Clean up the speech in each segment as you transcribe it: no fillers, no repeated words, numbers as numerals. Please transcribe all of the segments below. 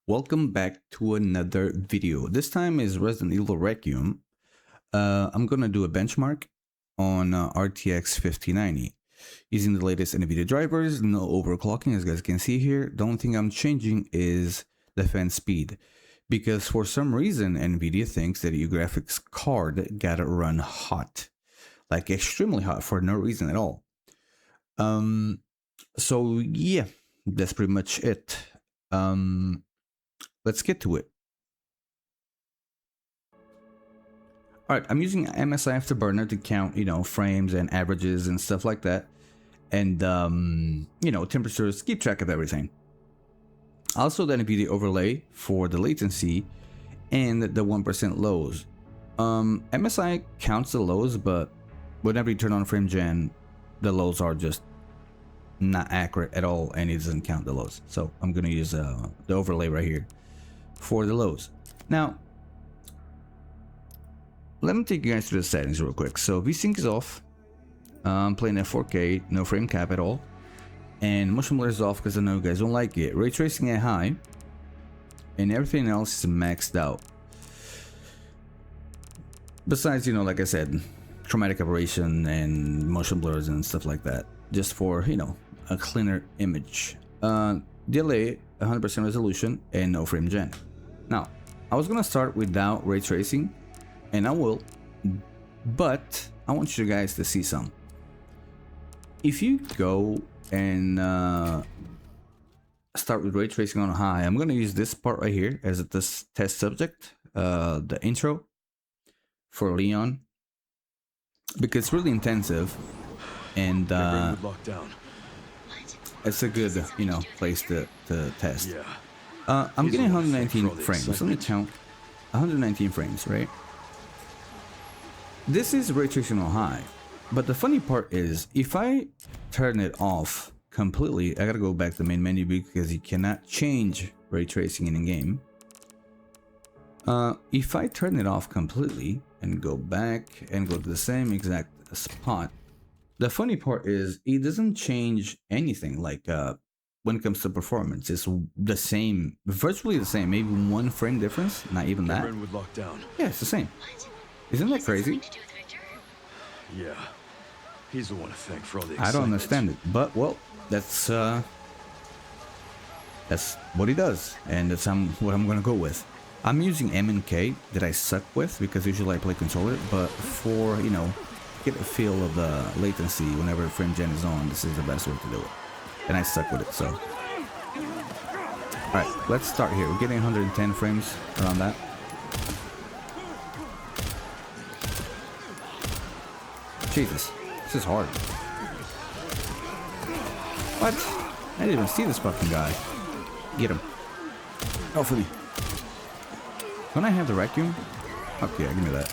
Welcome back to another video. This time is Resident Evil Requiem. I'm gonna do a benchmark on RTX 5090 using the latest NVIDIA drivers. No overclocking, as you guys can see here. The only thing I'm changing is the fan speed, because for some reason NVIDIA thinks that your graphics card gotta run hot, like extremely hot, for no reason at all. So yeah, that's pretty much it. Let's get to it. Alright, I'm using MSI Afterburner to count, frames and averages and stuff like that. And, temperatures, keep track of everything. Also the NVIDIA overlay for the latency and the 1% lows. MSI counts the lows, but whenever you turn on frame gen, the lows are just not accurate at all, and it doesn't count the lows. So I'm going to use the overlay right here for the lows. Now, let me take you guys through the settings real quick. So VSync is off. I'm playing at 4K, no frame cap at all. And motion blur is off because I know you guys don't like it. Ray tracing at high. And everything else is maxed out. Besides, like I said, chromatic aberration and motion blurs and stuff like that. Just for, a cleaner image. Delay, 100% resolution, and no frame gen. Now, I was gonna start without ray tracing, and I will, but I want you guys to see some. If you go and start with ray tracing on high, I'm gonna use this part right here as a test subject, the intro for Lian, because it's really intensive, and it's a good, place to test. Yeah. I'm getting 119 frames. Let me count. 119 frames, right? This is ray tracing on high, but the funny part is, if I turn it off completely, I gotta go back to the main menu because you cannot change ray tracing in the game. If I turn it off completely and go back and go to the same exact spot, the funny part is it doesn't change anything. Like when it comes to performance, it's the same, virtually the same, maybe 1 frame difference, not even that. Yeah, it's the same. Isn't that crazy? Yeah, he's the one to thank for all the I don't understand it, but well, that's what he does, and that's what I'm gonna go with. I'm using M and K that I suck with because usually I play controller, but for get a feel of the latency whenever frame gen is on, this is the best way to do it. And I suck with it, so. Alright, let's start here. We're getting 110 frames around that. Jesus, this is hard. What? I didn't even see this fucking guy. Get him. Oh, for me. Don't I have the Requiem? Okay, give me that.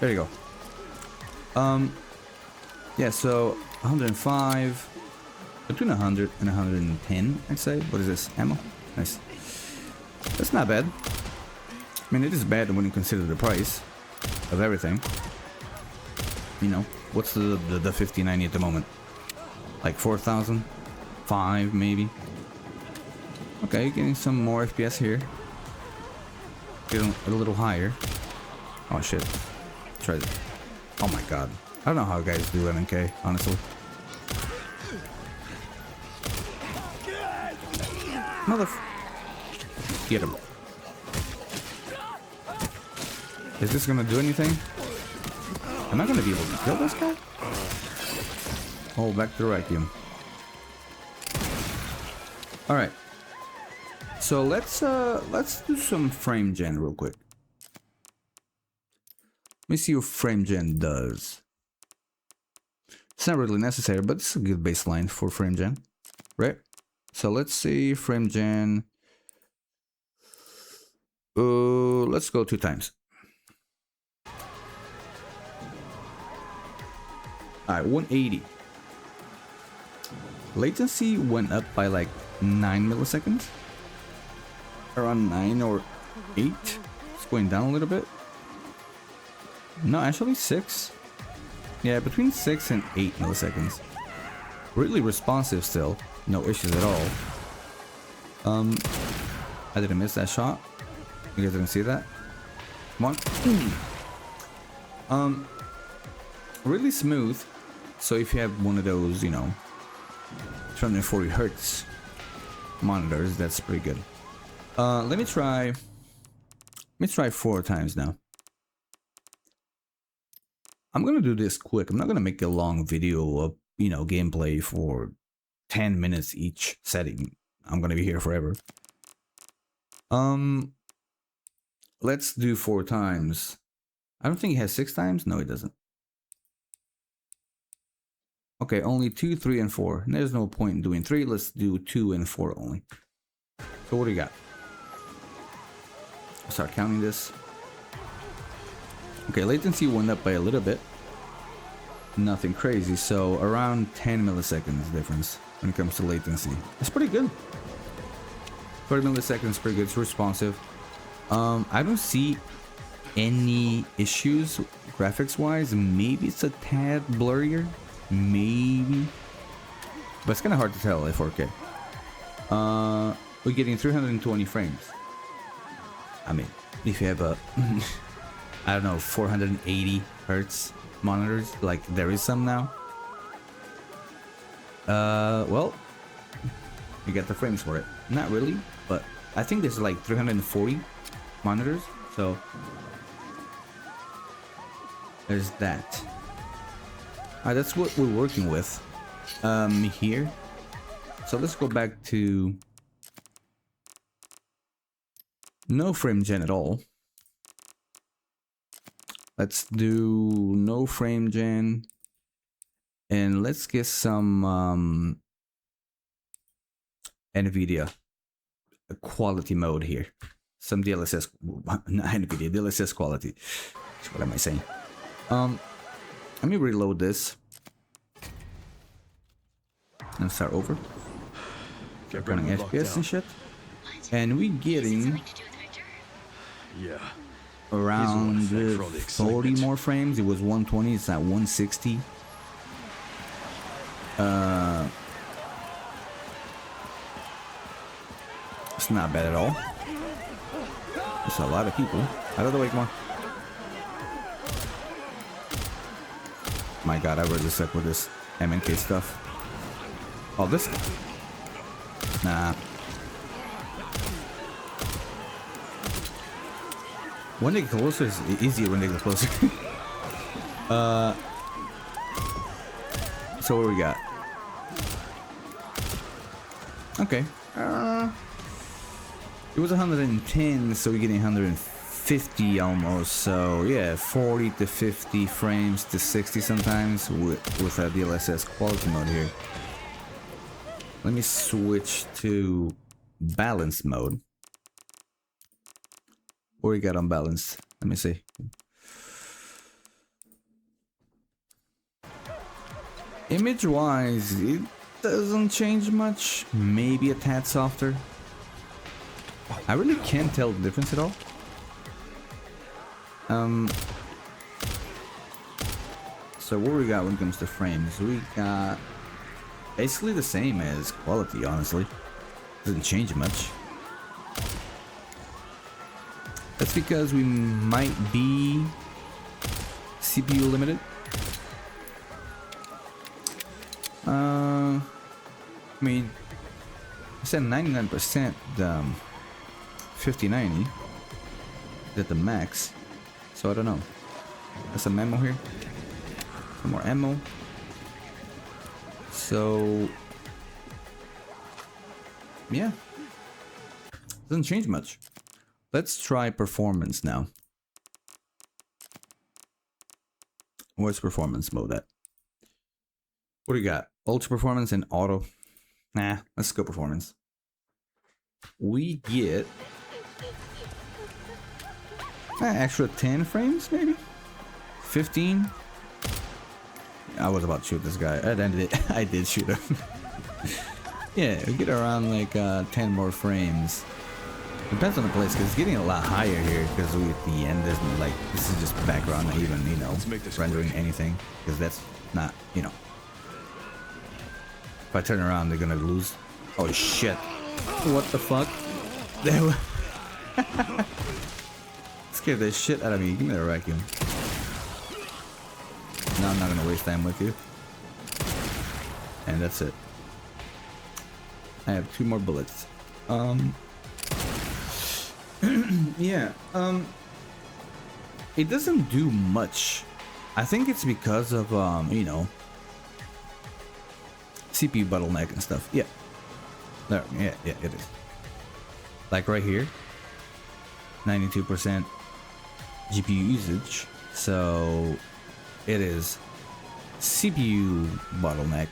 There you go. Yeah, so 105, between 100 and 110, I'd say. What is this? Ammo? Nice. That's not bad. I mean, it is bad when you consider the price of everything. What's the 5090 at the moment? Like 4,000? 5 maybe? Okay, getting some more FPS here. Getting a little higher. Oh shit. Try it. Oh my god. I don't know how guys do M&K, honestly. Get him. Is this gonna do anything? Am I gonna be able to kill this guy? Oh, back to the Requiem. Alright. So let's do some frame gen real quick. Let me see what frame gen does. It's not really necessary, but it's a good baseline for frame gen, right? So let's see frame gen. Let's go 2 times. Alright, 180. Latency went up by like 9 milliseconds. Around 9 or 8. It's going down a little bit. No, actually 6. Yeah, between 6 and 8 milliseconds. Really responsive still. No issues at all. I didn't miss that shot. You guys didn't see that? Come on. Really smooth. So if you have one of those, you know, 240 hertz monitors, that's pretty good. Let me try 4 times now. I'm gonna do this quick. I'm not gonna make a long video of, you know, gameplay for 10 minutes each setting. I'm gonna be here forever. Let's do 4 times. I don't think it has 6 times. No, it doesn't. Okay, only 2, 3, and 4. There's no point in doing 3. Let's do 2 and 4 only. So what do you got? I'll start counting this. Okay, latency went up by a little bit. Nothing crazy, so around 10 milliseconds difference when it comes to latency. That's pretty good. 30 milliseconds, pretty good. It's responsive. I don't see any issues graphics wise. Maybe it's a tad blurrier, maybe, but it's kind of hard to tell at 4K. We're getting 320 frames. I mean, if you have a I don't know, 480 hertz monitors, like there is some now, well, you get the frames for it. Not really, but I think there's like 340 monitors, so there's that. Alright, that's what we're working with here. So let's go back to no frame gen at all. Let's do no frame gen, and let's get some NVIDIA quality mode here. Some DLSS, not NVIDIA, DLSS quality. What am I saying? Let me reload this and start over. Start running FPS and shit, and we getting around 40 more frames. It was 120. It's at 160. It's not bad at all. It's a lot of people. Out of the way, come on. My god, I really suck with this MNK stuff. Oh, this? Nah. When they get closer, it's easier when they get closer. So what we got? Okay. It was 110, so we're getting 150 almost. So yeah, 40 to 50 frames to 60 sometimes with a DLSS quality mode here. Let me switch to balanced mode. What we got on balanced? Let me see. Image-wise, it doesn't change much. Maybe a tad softer. I really can't tell the difference at all. So what we got when it comes to frames? We got basically the same as quality, honestly. Doesn't change much. That's because we might be CPU limited. I mean, I said 99%, 5090 is at the max, so I don't know. There's some ammo here, some more ammo. So yeah, doesn't change much. Let's try performance now. Where's performance mode at? What do you got? Ultra performance and auto. Nah, let's go performance. We get extra 10 frames, maybe 15. I was about to shoot this guy. I did shoot him. Yeah, we get around like 10 more frames. Depends on the place, because it's getting a lot higher here, because we at the end there's like, this is just background, not even, you know, rendering anything, because that's not, you know, if I turn around they're gonna lose. Oh shit. What the fuck? Scared the shit out of me. Give me the Requiem. No, I'm not gonna waste time with you. And that's it. I have 2 more bullets. Yeah, it doesn't do much. I think it's because of, you know, CPU bottleneck and stuff. Yeah. There, yeah, it is. Like right here, 92% GPU usage. So it is CPU bottleneck.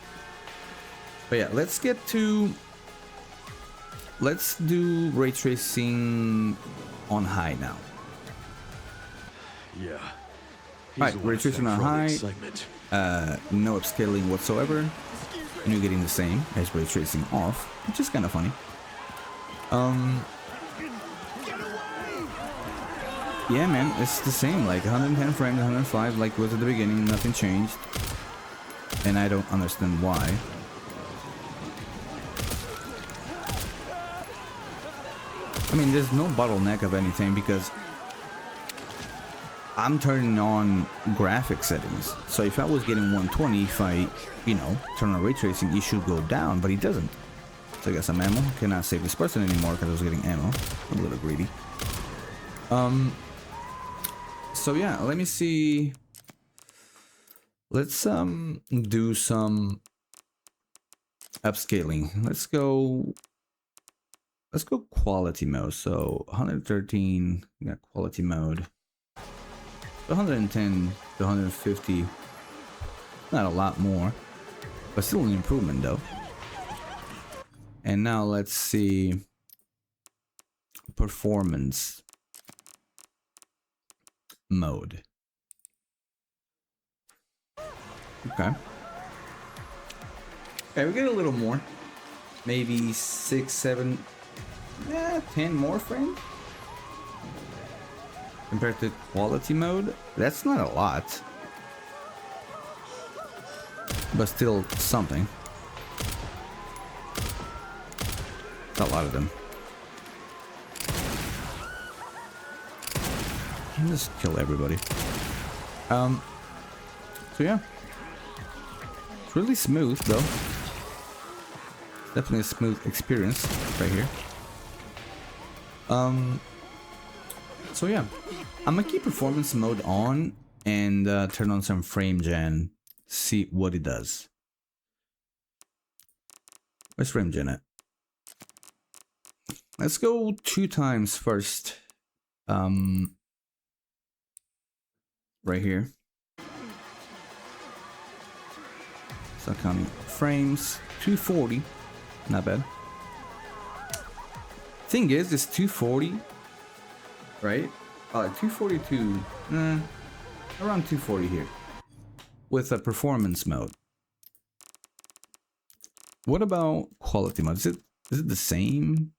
But yeah, let's do ray tracing on high now. Yeah. Alright, ray tracing on high. No upscaling whatsoever. And you're getting the same as ray tracing off, which is kind of funny. Yeah, man, it's the same. Like 110 frames, 105, like was at the beginning. Nothing changed, and I don't understand why. I mean, there's no bottleneck of anything because I'm turning on graphic settings. So if I was getting 120, if I, you know, turn on ray tracing, it should go down, but it doesn't. So I got some ammo. Cannot save this person anymore because I was getting ammo. I'm a little greedy. So yeah, let me see. Let's do some upscaling. Let's go quality mode. So 113, we got quality mode. 110 to 150, not a lot more, but still an improvement though. And now let's see performance mode. Okay, we get a little more, maybe 6, 7, 10 more frames compared to quality mode. That's not a lot, but still something. A lot of them. Just kill everybody. So yeah, it's really smooth though. Definitely a smooth experience right here. So yeah, I'm gonna keep performance mode on and turn on some frame gen, see what it does. Where's frame gen at? Let's go 2 times first. Right here. Start counting frames. 240, not bad. Thing is, it's 240. Right? 242, around 240 here with a performance mode. What about quality mode? Is it the same?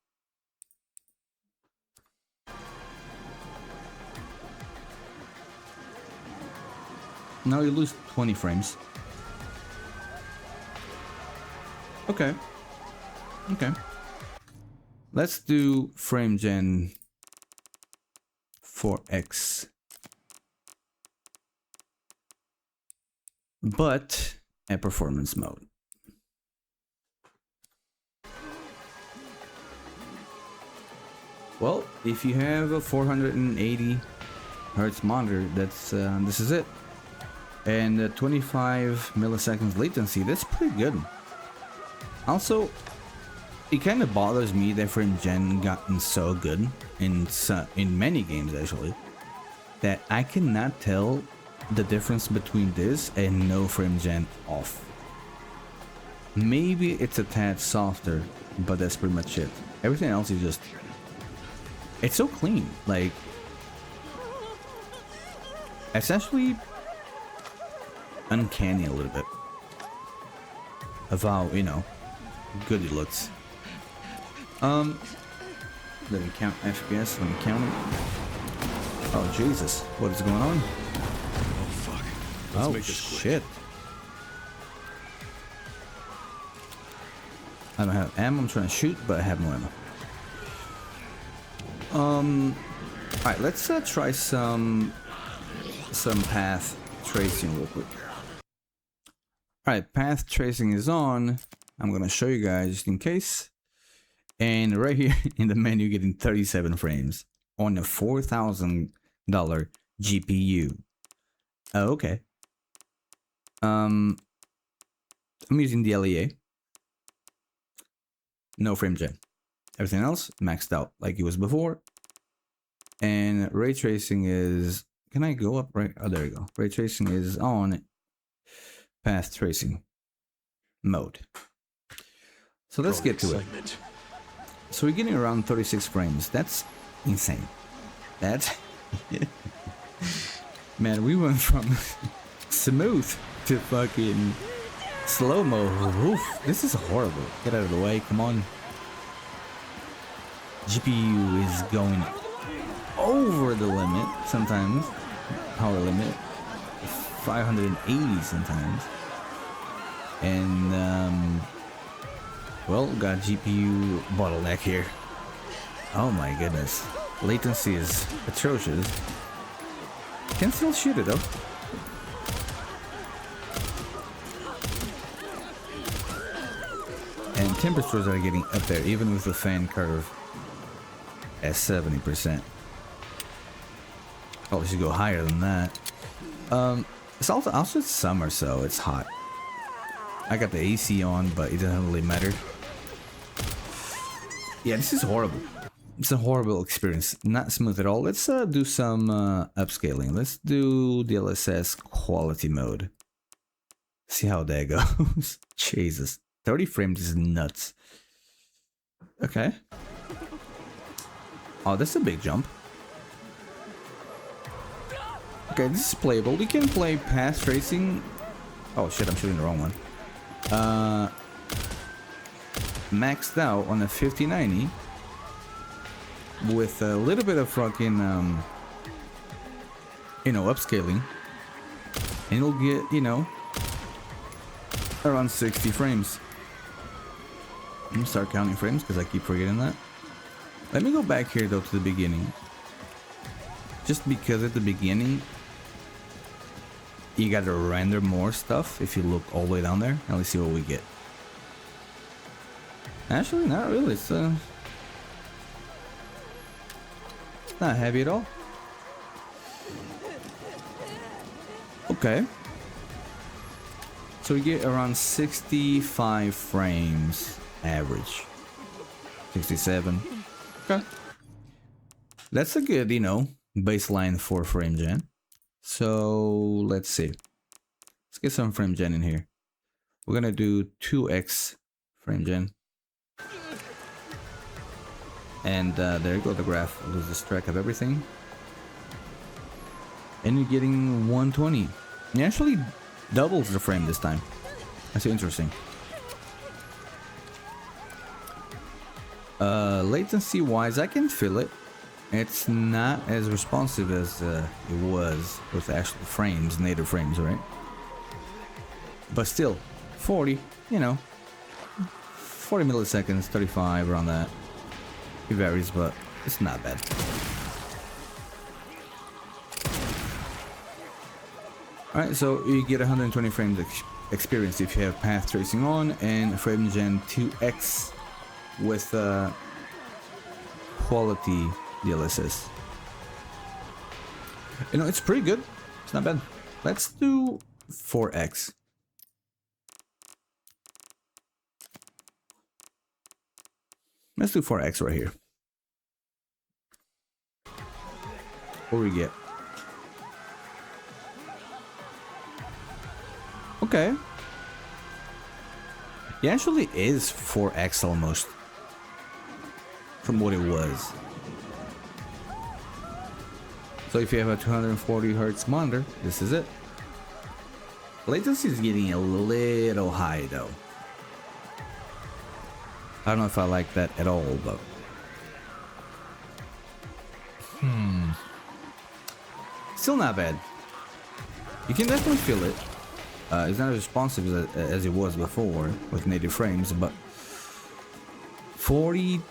No, you lose 20 frames. Okay. Let's do frame gen 4x, but at performance mode. Well, if you have a 480 hertz monitor, that's this is it. And 25 milliseconds latency, that's pretty good. Also, it kind of bothers me that frame gen gotten so good in many games actually, that I cannot tell the difference between this and no frame gen off. Maybe it's a tad softer, but that's pretty much it. Everything else is just, it's so clean. Like, it's actually uncanny a little bit of how, you know, good it looks. Let me count FPS. Let me count it. Oh Jesus, what is going on? Oh fuck. Let's make this quick. Shit. I don't have ammo. I'm trying to shoot, but I have no ammo. Alright, let's try some path tracing real quick. Alright, path tracing is on. I'm gonna show you guys just in case. And right here in the menu, getting 37 frames on a $4,000 GPU. Oh, okay. I'm using the LEA. No frame gen. Everything else maxed out like it was before. And ray tracing is... Can I go up? Right? Oh, there we go. Ray tracing is on path tracing mode. So let's get to it. So we're getting around 36 frames. That's insane. That's... Man, we went from smooth to fucking slow-mo. Oof, this is horrible. Get out of the way, come on. GPU is going over the limit sometimes. Power limit. 580 sometimes. And, well, got GPU bottleneck here. Oh my goodness. Latency is atrocious. Can still shoot it though. And temperatures are getting up there even with the fan curve at 70%. Probably should go higher than that. It's also summer, so it's hot. I got the AC on, but it doesn't really matter. Yeah, this is horrible. It's a horrible experience. Not smooth at all. Let's do some upscaling. Let's do DLSS quality mode. See how that goes. Jesus. 30 frames is nuts. Okay. Oh, that's a big jump. Okay, this is playable. We can play path tracing. Oh shit, I'm shooting the wrong one. Maxed out on a 5090 with a little bit of fucking you know, upscaling, and you'll get, you know, around 60 frames. Let me start counting frames because I keep forgetting that. Let me go back here though to the beginning, just because at the beginning you gotta render more stuff. If you look all the way down there, and let's see what we get. Actually, not really. It's not heavy at all. Okay. So we get around 65 frames average. 67. Okay. That's a good, you know, baseline for frame gen. So let's see. Let's get some frame gen in here. We're gonna do 2x frame gen. And there you go, the graph loses track of everything. And you're getting 120. It actually doubles the frame this time. That's interesting. Latency wise, I can feel it. It's not as responsive as it was with actual frames, native frames, right? But still, 40, you know, 40 milliseconds, 35, around that. It varies, but it's not bad. Alright, so you get 120 frames experience if you have path tracing on, and frame gen 2x with quality DLSS. You know, it's pretty good. It's not bad. Let's do 4x. Let's do 4x right here. What do we get? Okay. It actually is 4x almost from what it was. So if you have a 240 Hz monitor, this is it. Latency is getting a little high though. I don't know if I like that at all, but still not bad. You can definitely feel it. It's not as responsive as it was before with native frames, but 40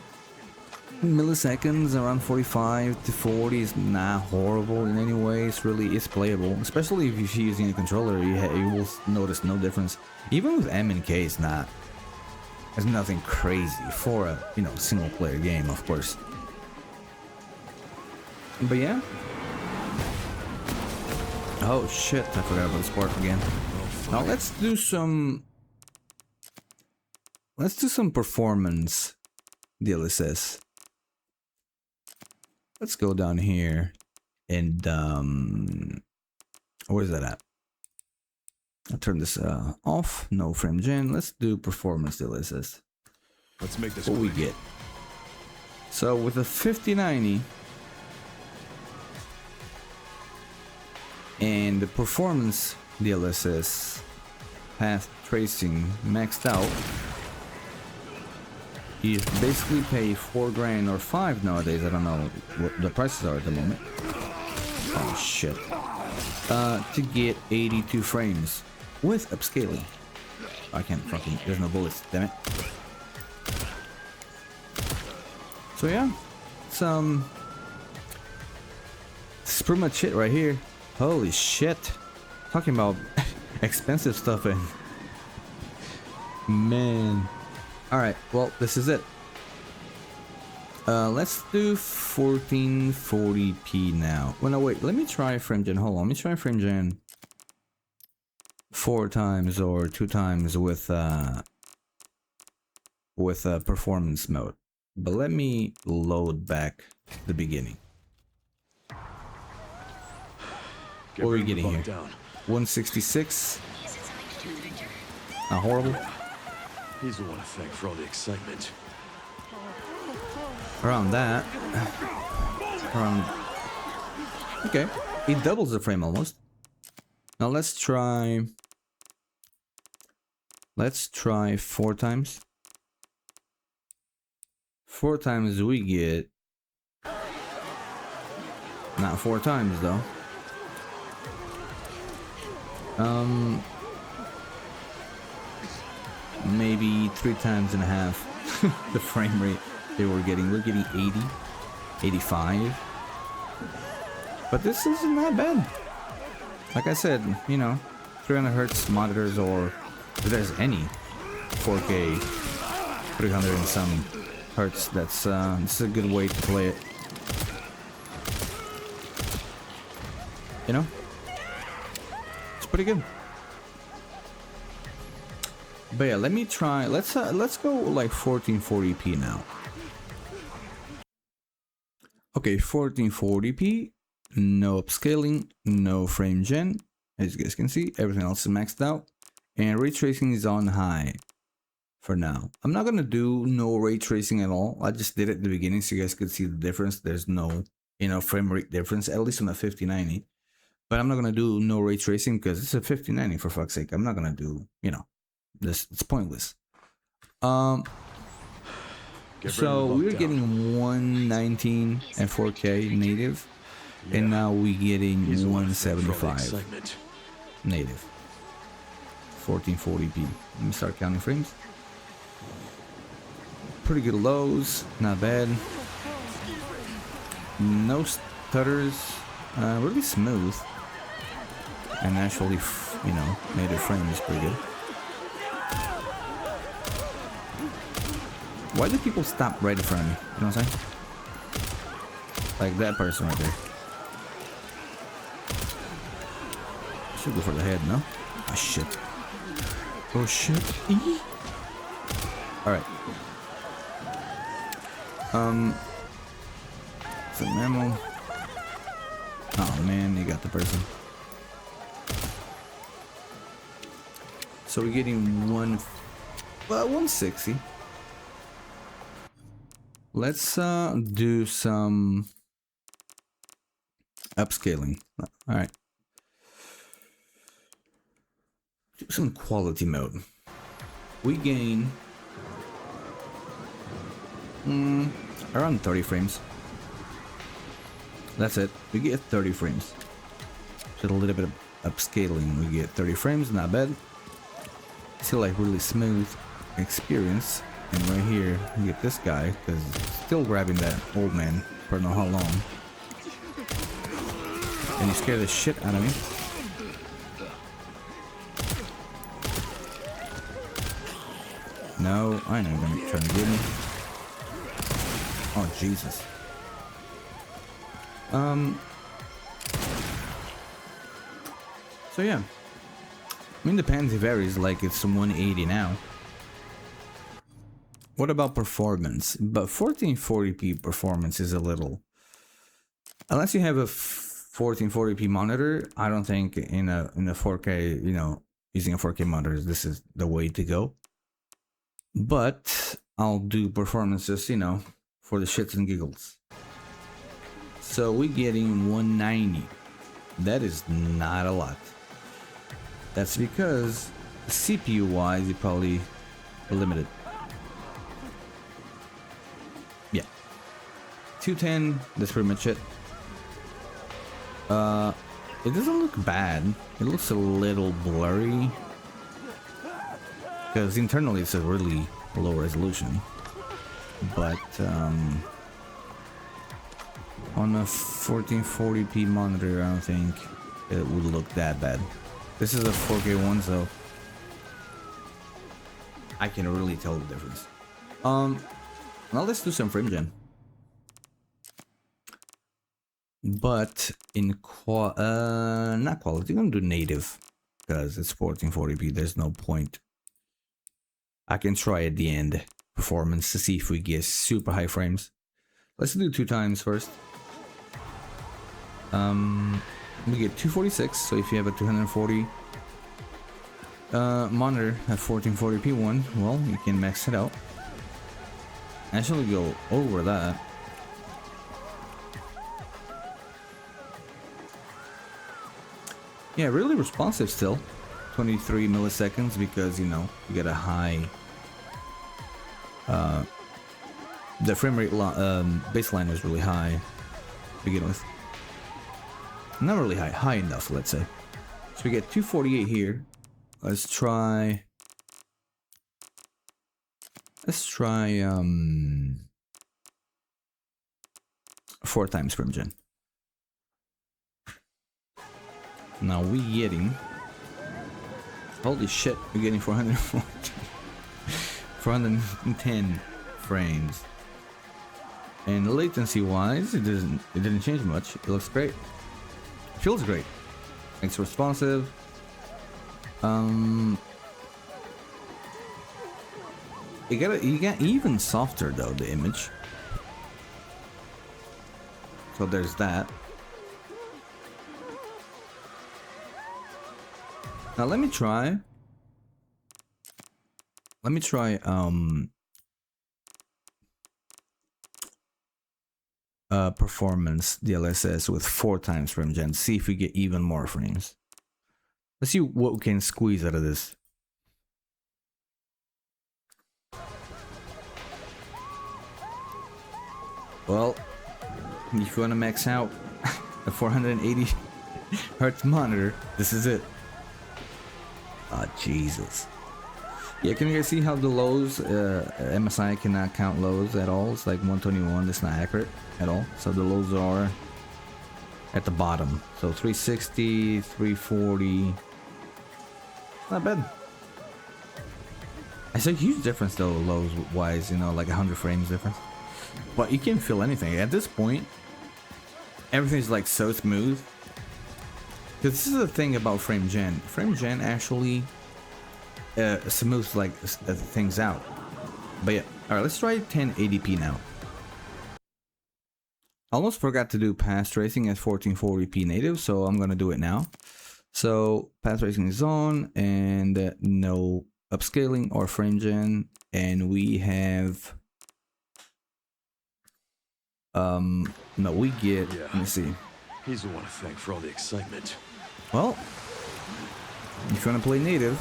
milliseconds, around 45 to 40 is not horrible in any way. It's playable, especially if you're using a controller. You will notice no difference. Even with M and K, it's nothing crazy for a single player game, of course. But yeah. Oh shit, I forgot about the sport again. Now let's do some performance DLSS. Let's go down here and where's that at? I'll turn this off. No frame gen. Let's do performance DLSS. Let's make this what we get. So with a 5090 and the performance DLSS path tracing maxed out, you basically pay 4 grand or 5 nowadays. I don't know what the prices are at the moment. Oh shit. To get 82 frames with upscaling. I can't fucking, there's no bullets, damn it. So yeah, it's pretty much it right here. Holy shit. Talking about expensive stuff and man. Alright, well, this is it. Let's do 1440p now. Well, no, wait, let me try frame gen. Hold on, let me try frame gen 4 times or 2 times with performance mode. But let me load back the beginning. What are we getting here? 166. Not horrible. He's the one to thank for all the excitement. Around that. Okay. It doubles the frame almost. Now let's try 4 times. 4 times we get. Not 4 times though. Maybe 3 times and a half the frame rate they were getting. We're getting 80, 85. But this isn't that bad. Like I said, 300 hertz monitors, or if there's any 4K 300 and some hertz, this is a good way to play it. It's pretty good. But yeah, let me try. Let's go like 1440p now. Okay, 1440p, no upscaling, no frame gen. As you guys can see, everything else is maxed out, and ray tracing is on high for now. I'm not gonna do no ray tracing at all. I just did it at the beginning so you guys could see the difference. There's no frame rate difference, at least on a 5090. But I'm not gonna do no ray tracing because it's a 5090, for fuck's sake. I'm not gonna do this. It's pointless. So we're getting 119 and 4K native, and now we're getting 175 native. 1440p. Let me start counting frames. Pretty good lows, not bad. No stutters, really smooth, and actually, native frame is pretty good. Why do people stop right in front of me? You know what I'm saying? Like that person right there. Should go for the head, no? Oh shit. Oh shit. Alright. Some ammo. Oh man, you got the person. So we're getting 160. Let's do some upscaling. All right. Do some quality mode. We gain around 30 frames. That's it. We get 30 frames. Just a little bit of upscaling. We get 30 frames. Not bad. Still like really smooth experience. And right here, you get this guy, because still grabbing that old man for I don't know how long. And you scare the shit out of me. No, I know you're gonna try to get me. Oh, Jesus. So yeah. I mean, depends, it varies, like it's 180 now. What about performance? But 1440p performance is a little... Unless you have a 1440p monitor, I don't think in a 4K, you know, using a 4K monitor, this is the way to go. But I'll do performance just, you know, for the shits and giggles. So we're getting 190. That is not a lot. That's because CPU wise, you probably limited. Yeah. 210, that's pretty much it. It doesn't look bad. It looks a little blurry. Because internally it's a really low resolution. But on a 1440p monitor, I don't think it would look that bad. This is a 4K one, so I can really tell the difference. Now let's do some frame gen. But in not quality, I'm gonna do native because it's 1440p. There's no point. I can try at the end performance to see if we get super high frames. Let's do 2 times first. We get 246. So if you have a 240 monitor at 1440p one, well, you can max it out. Actually, go over that. Yeah, really responsive still. 23 milliseconds because, you know, you get a high the frame rate baseline is really high to begin with. Not really high enough, let's say. So we get 248 here. Let's try 4 times frame gen. Now we getting, holy shit, we're getting 410 frames. And latency wise, it didn't change much. It looks great. Feels great. It's responsive. You got even softer though, the image. So there's that. Now let me try performance DLSS with 4 times frame gen. See if we get even more frames. Let's see what we can squeeze out of this. Well, if you want to max out a 480 hertz monitor, this is it. Oh, Jesus. Yeah, can you guys see how the lows, MSI cannot count lows at all? It's like 121, that's not accurate at all. So the lows are at the bottom. So 360, 340. Not bad. It's a huge difference though, lows wise, you know, like 100 frames difference. But you can't feel anything. At this point, everything's like so smooth. Because this is the thing about frame gen. Frame gen actually smooths like things out. But yeah, all right, let's try 1080p now. Almost forgot to do path tracing at 1440p native, so I'm gonna do it now. So path tracing is on, and no upscaling or frame gen, and we have no, we get, let me see. He's the one to thank for all the excitement. Well, if you want to play native,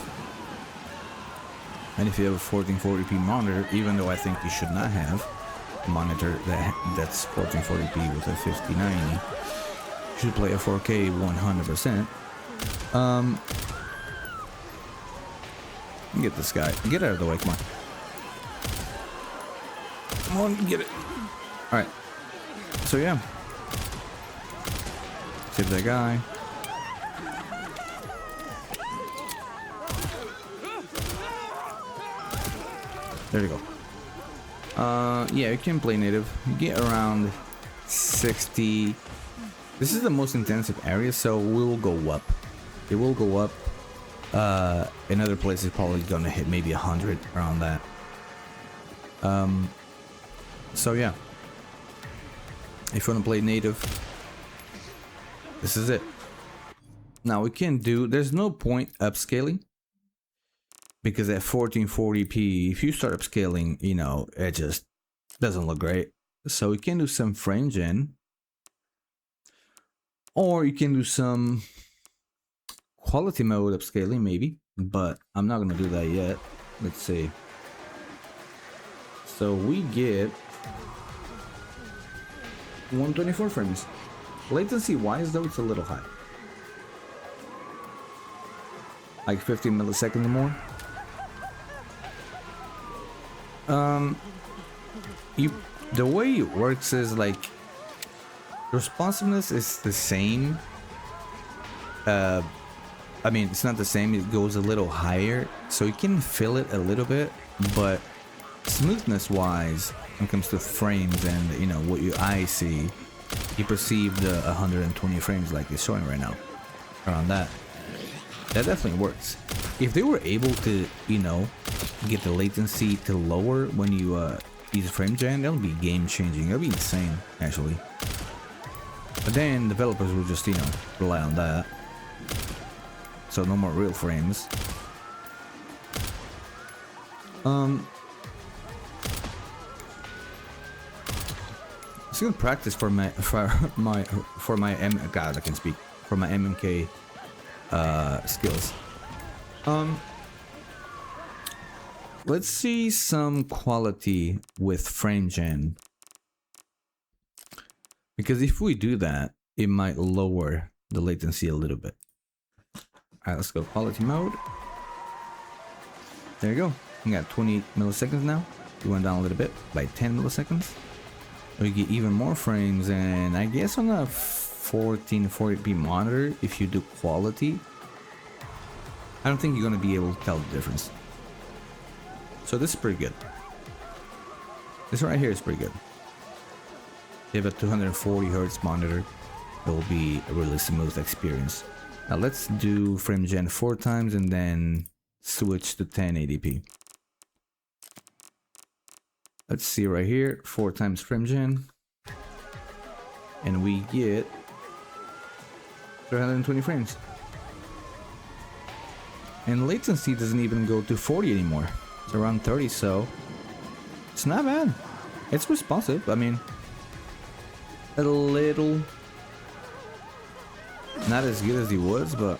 and if you have a 1440p monitor, even though I think you should not have a monitor that's 1440p with a 5090, you should play a 4K 100%. Get this guy. Get out of the way, come on. Come on, get it. All right. So yeah. Save that guy. There you go. Yeah, you can play native. You get around 60. This is the most intensive area, so we will go up. It will go up. In other places, probably gonna hit maybe 100 around that. So yeah, if you wanna play native, this is it. Now we can do. There's no point upscaling because at 1440p, if you start upscaling, you know, it just doesn't look great. So we can do some frame gen, or you can do some quality mode upscaling maybe, but I'm not gonna do that yet. Let's see. So we get 124 frames. Latency wise though, it's a little high. Like 15 milliseconds or more. The way it works is like responsiveness is the same. I mean, it's not the same. It goes a little higher, so you can feel it a little bit, but smoothness wise, when it comes to frames and you know what your eye see, you perceive the 120 frames like it's showing right now. Around that definitely works. If they were able to, you know, get the latency to lower when you use frame gen, that would be game changing. That would be insane, actually. But then developers will just, you know, rely on that. So no more real frames. It's good practice for my God, I can speak, for my MMK skills. Let's see some quality with frame gen, because if we do that, it might lower the latency a little bit. Alright, let's go quality mode. There you go. We got 20 milliseconds now. We went down a little bit by 10 milliseconds. We get even more frames, and I guess on a 1440p monitor, if you do quality, I don't think you're gonna be able to tell the difference. So this is pretty good. This right here is pretty good. If you have a 240 Hz monitor, it will be a really smooth experience. Now let's do frame gen 4 times and then switch to 1080p. Let's see right here, 4 times frame gen, and we get 320 frames. And latency doesn't even go to 40 anymore. It's around 30, so it's not bad. It's responsive. I mean, a little not as good as he was, but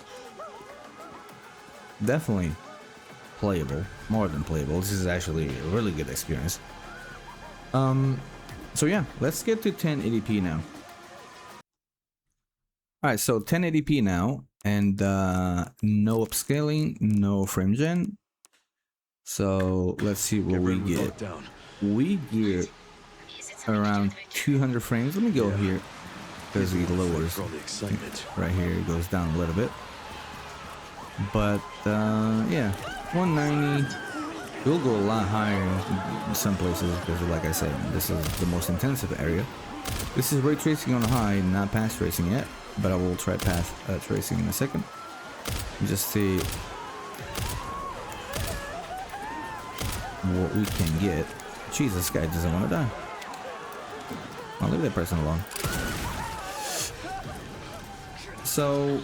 definitely playable. More than playable. This is actually a really good experience. So yeah, let's get to 1080p now. Alright, so 1080p now, and no upscaling, no frame gen. So let's see what we get. We get around 200 frames. Let me go here, because it lowers. Right here it goes down a little bit. But yeah, 190. We'll go a lot higher in some places because, like I said, this is the most intensive area. This is ray tracing on high, not path tracing yet, but I will try path tracing in a second. Just see what we can get. Jesus, this guy doesn't want to die. I'll leave that person alone. So,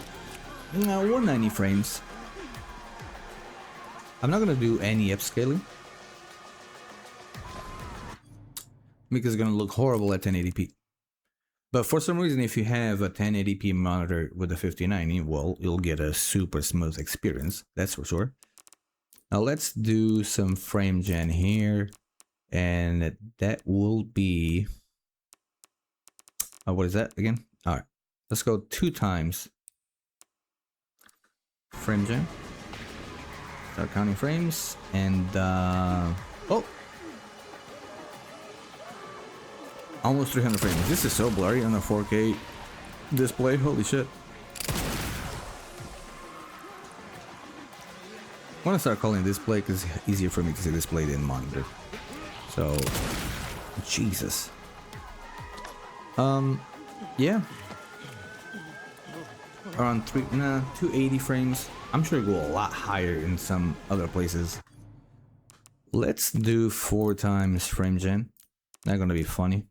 you know, 190 frames. I'm not gonna do any upscaling because it's gonna look horrible at 1080p. But for some reason, if you have a 1080p monitor with a 5090, well, you'll get a super smooth experience. That's for sure. Now let's do some frame gen here, and that will be. What is that again? All right, let's go 2 times frame gen. Start counting frames, and oh, Almost 300 frames. This is so blurry on a 4K display. Holy shit. I want to start calling display because it's easier for me to say display than monitor. So, Jesus. Yeah. Around 280 frames. I'm sure it will go a lot higher in some other places. Let's do 4 times frame gen. That's gonna be funny.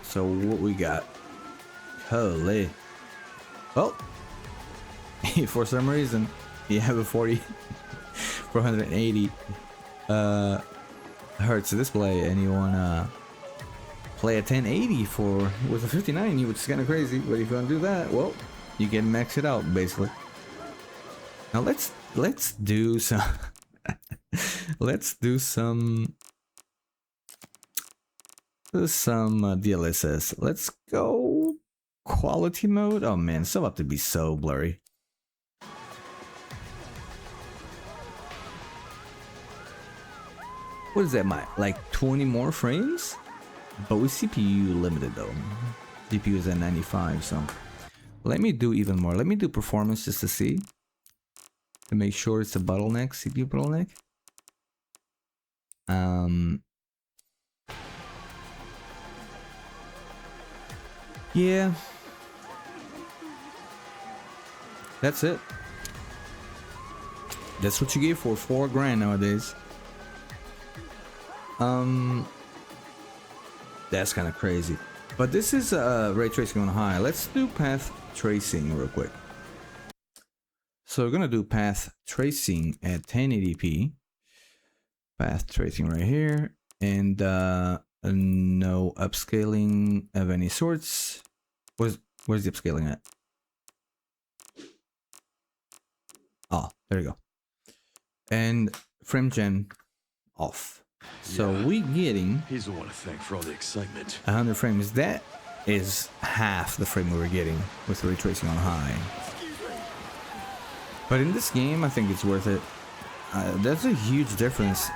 So what we got? Holy. Well, for some reason, you have a 480 hertz display, and you wanna play a 1080 with a 59, which is kind of crazy. But if you want to do that, well, you can max it out basically. Now let's do some let's do some DLSS. Let's go quality mode. Oh man, it's about to be so blurry. What is that, like 20 more frames? But with CPU limited though. CPU is at 95, so let me do even more. Let me do performance just to see, to make sure it's a bottleneck, CPU bottleneck. Yeah, that's it. That's what you get for $4 grand nowadays. That's kind of crazy. But this is ray tracing on high. Let's do path tracing real quick. So we're gonna do path tracing at 1080p. Path tracing right here, and no upscaling of any sorts. Where's the upscaling at? Oh, there you go. And frame gen off. So yeah, we getting, he's the one to thank for all the excitement. 100 frames. That is half the frame we were getting with ray tracing on high. But in this game, I think it's worth it. That's a huge difference.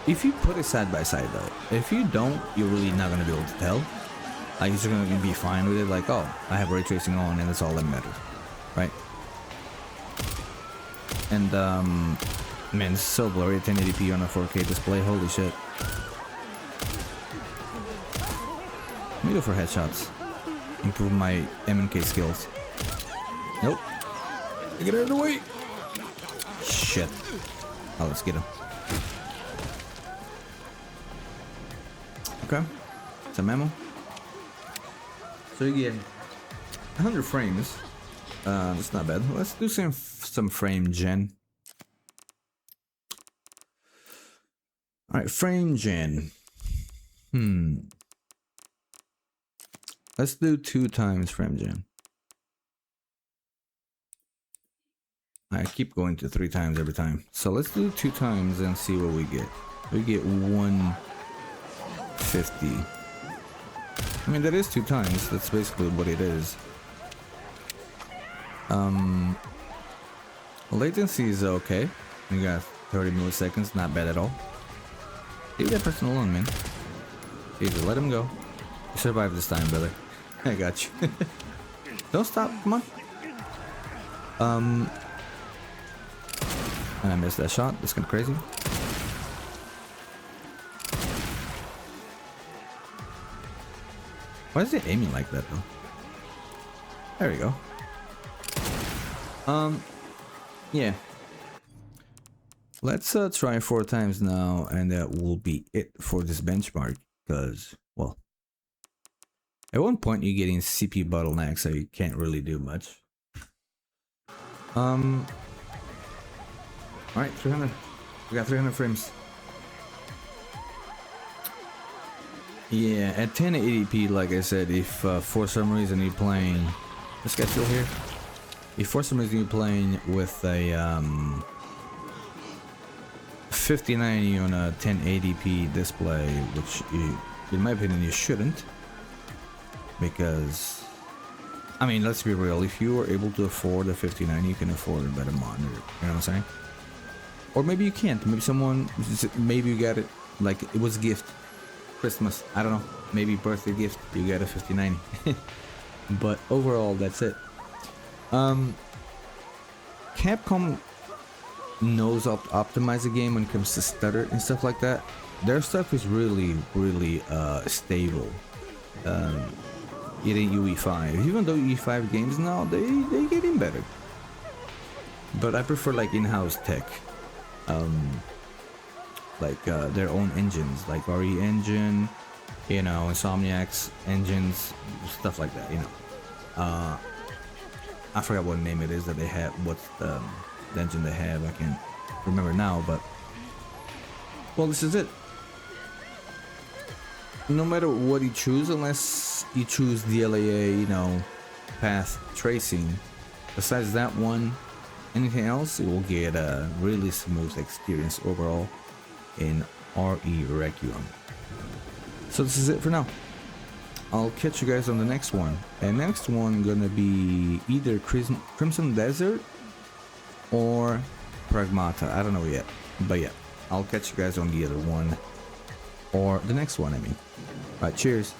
If you put it side by side though, if you don't, you're really not gonna be able to tell. Like, you're gonna be fine with it. Like, oh, I have ray tracing on, and that's all that matters, right? And man, it's so blurry at 1080p on a 4K display. Holy shit. Let me go for headshots. Improve my M&K skills. Nope. Get out of the way. Shit. Oh, let's get him. Okay. Some ammo. So you get 100 frames. That's not bad. Let's do some frame gen. Alright, frame gen. Let's do 2 times frame gen. I keep going to 3 times every time. So let's do 2 times and see what we get. We get 150. I mean, that is 2 times. That's basically what it is. Latency is okay. You got 30 milliseconds, not bad at all. Leave that person alone, man. Easy, let him go. You survived this time, brother. I got you. Don't stop, come on. And I missed that shot. That's kind of crazy. Why is it aiming like that though? There we go. Yeah. Let's try 4 times now, and that will be it for this benchmark. Because, well, at one point you're getting CPU bottleneck, so you can't really do much. Alright, 300. We got 300 frames. Yeah, at 1080p, like I said, if for some reason you're playing... This guy's still here? If for some reason you're playing with a 5090 on a 1080p display, which you, in my opinion, you shouldn't. Because, I mean, let's be real, if you are able to afford a 5090, you can afford a better monitor. You know what I'm saying? Or maybe you can't. Maybe you got it like it was a gift, Christmas. I don't know. Maybe birthday gift. You got a 5090. But overall, that's it. Capcom knows how to optimize the game when it comes to stutter and stuff like that. Their stuff is really stable. It ain't UE5. Even though UE5 games now they getting better. But I prefer like in-house tech. Their own engines, like RE engine, you know, Insomniac's engines, stuff like that, you know. I forgot what name it is that they have, what's the engine they have, I can't remember now, but well, this is it. No matter what you choose, unless you choose DLAA, you know, path tracing, besides that one, anything else, you will get a really smooth experience overall in Requiem. So this is it for now. I'll catch you guys on the next one. And next one gonna be either Crimson Desert or Pragmata. I don't know yet, but yeah, I'll catch you guys on the other one or the next one. I mean, alright, cheers.